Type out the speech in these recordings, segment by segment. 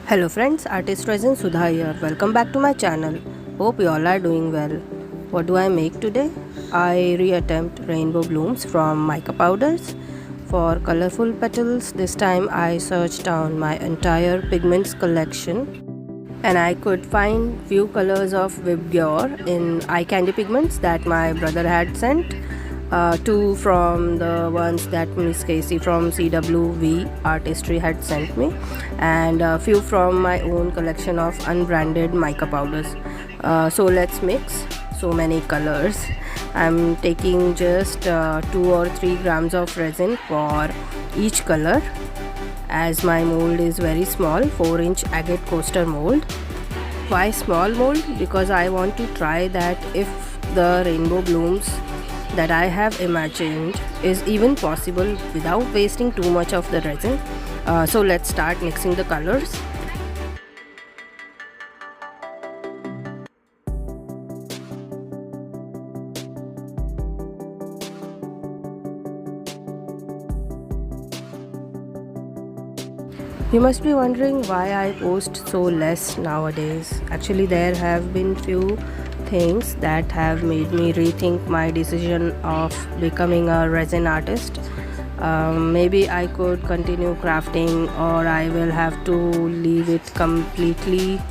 Hello friends, Artist Resin Sudha here. Welcome back to my channel. Hope you all are doing well. What do I make today? I reattempt rainbow blooms from mica powders. For colorful petals, this time I searched down my entire pigments collection and I could find few colors of Vibgyor in eye candy pigments that my brother had sent. Two from the ones that Miss Casey from CWV Artistry had sent me, and a few from my own collection of unbranded mica powders. So let's mix so many colors. I'm taking just 2 or 3 grams of resin for each color, as my mold is very small, 4-inch agate coaster mold. Why small mold? Because I want to try that if the rainbow blooms that I have imagined is even possible without wasting too much of the resin. So let's start mixing the colors. You must be wondering why I post so less nowadays. Actually, there have been few things that have made me rethink my decision of becoming a resin artist. Maybe I could continue crafting, or I will have to leave it completely.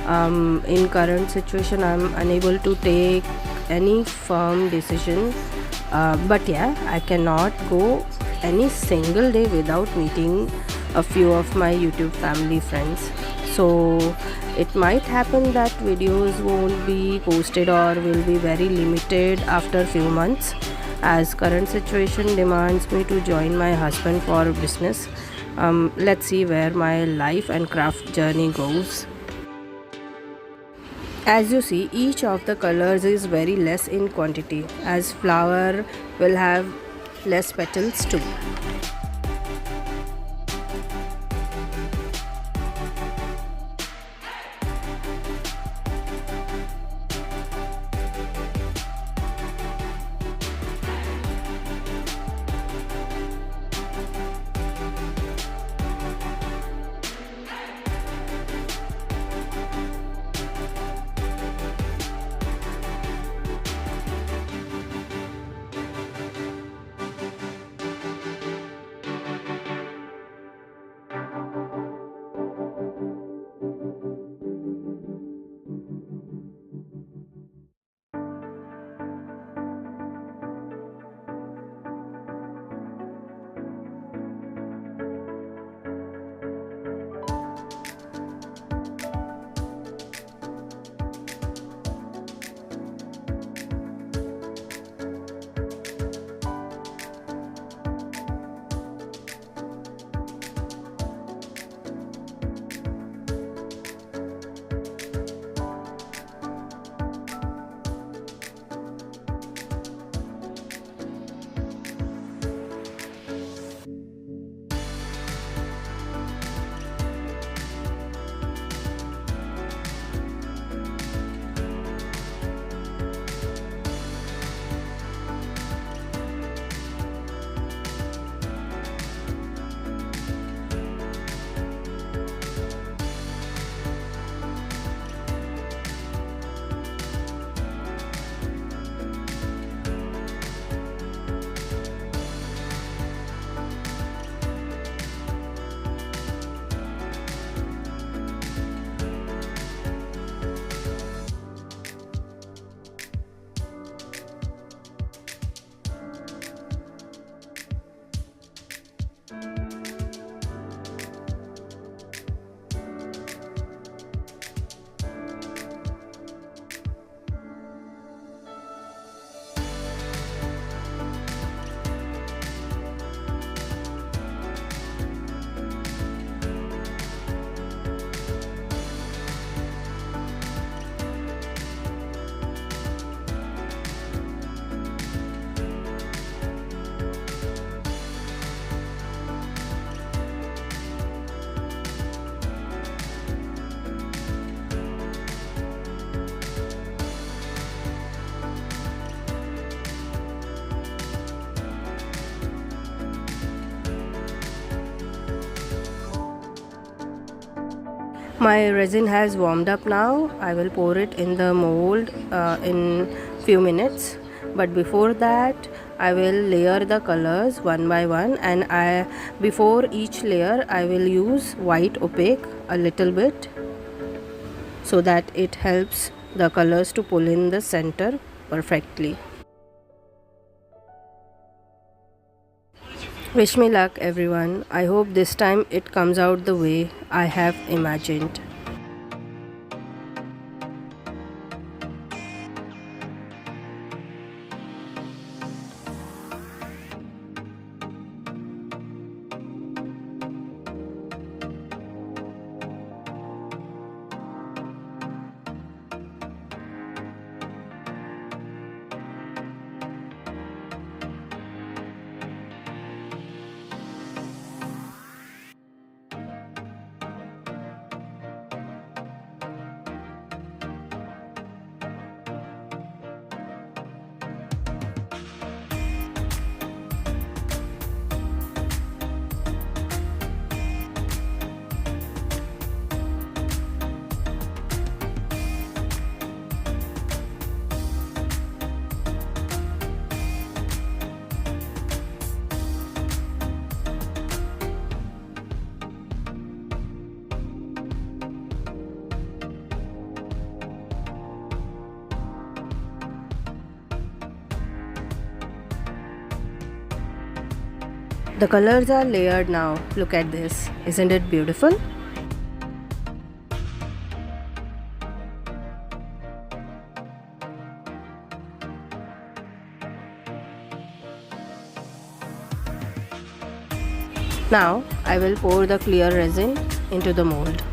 In current situation, I'm unable to take any firm decision. But yeah, I cannot go any single day without meeting a few of my YouTube family friends. So it might happen that videos won't be posted or will be very limited after few months, as current situation demands me to join my husband for business. Let's see where my life and craft journey goes. As you see, each of the colors is very less in quantity, as flower will have less petals too. My resin has warmed up now. I will pour it in the mold in few minutes. But before that, I will layer the colors one by one, and before each layer I will use white opaque a little bit so that it helps the colors to pull in the center perfectly. Wish me luck everyone. I hope this time it comes out the way I have imagined. The colors are layered now. Look at this. Isn't it beautiful? Now I will pour the clear resin into the mold.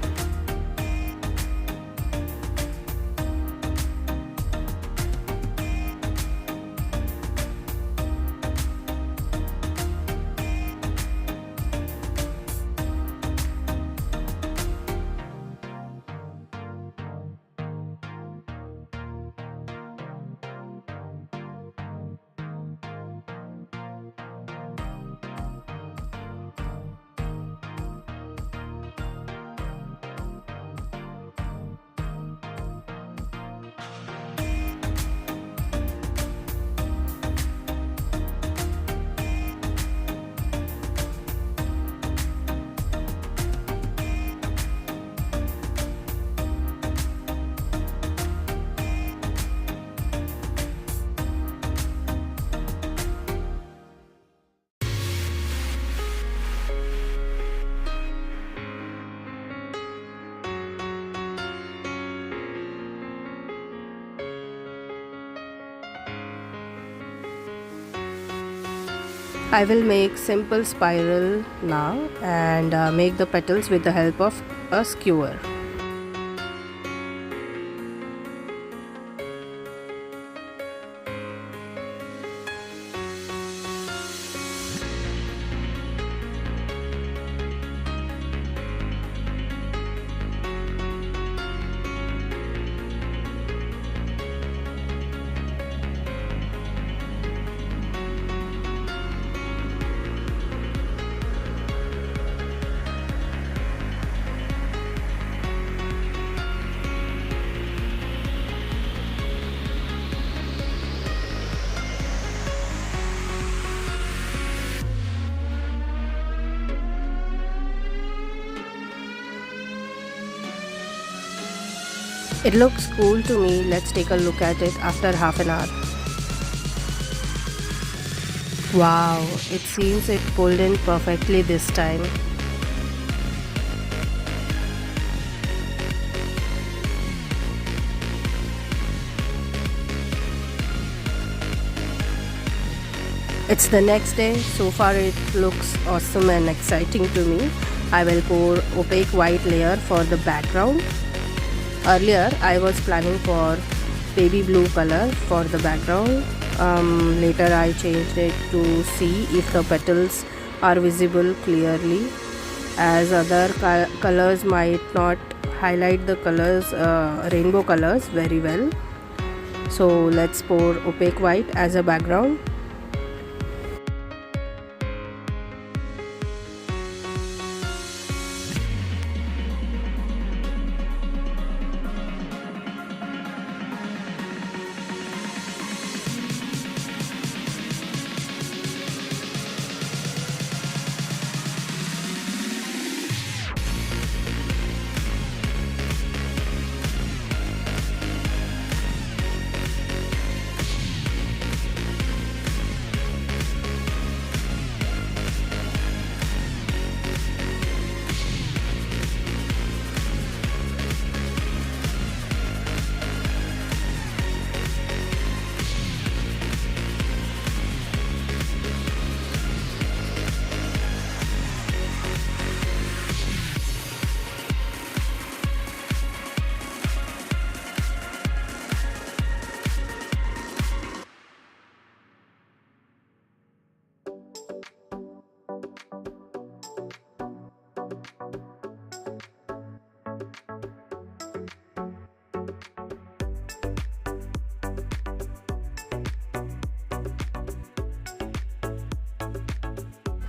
I will make simple spiral now and make the petals with the help of a skewer. It looks cool to me. Let's take a look at it after half an hour. Wow, it seems it pulled in perfectly this time. It's the next day. So far it looks awesome and exciting to me. I will pour opaque white layer for the background. Earlier I was planning for baby blue color for the background. Later I changed it to see if the petals are visible clearly, as other colors might not highlight the colors, rainbow colors very well. So let's pour opaque white as a background.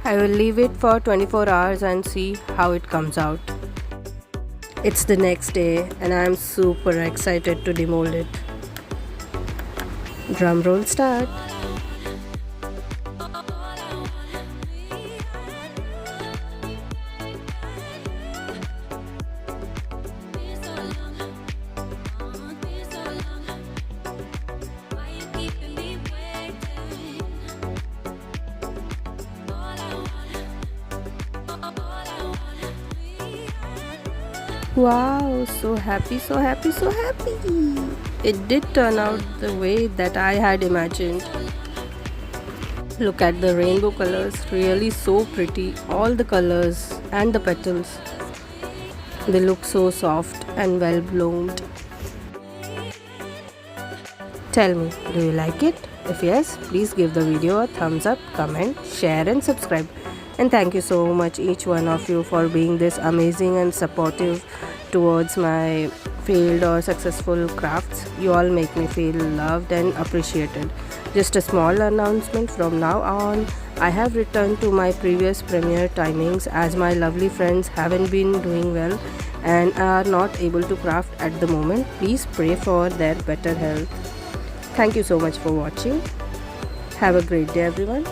I will leave it for 24 hours and see how it comes out. It's the next day and I am super excited to demold it. Drum roll start. Wow, so happy, so happy, so happy! It did turn out the way that I had imagined. Look at the rainbow colors, really so pretty. All the colors and the petals. They look so soft and well bloomed. Tell me, do you like it? If yes, please give the video a thumbs up, comment, share and subscribe. And thank you so much each one of you for being this amazing and supportive towards my failed or successful crafts. You all make me feel loved and appreciated. Just a small announcement, from now on I have returned to my previous premiere timings as my lovely friends haven't been doing well and are not able to craft at the moment. Please pray for their better health. Thank you so much for watching. Have a great day everyone.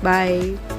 Bye.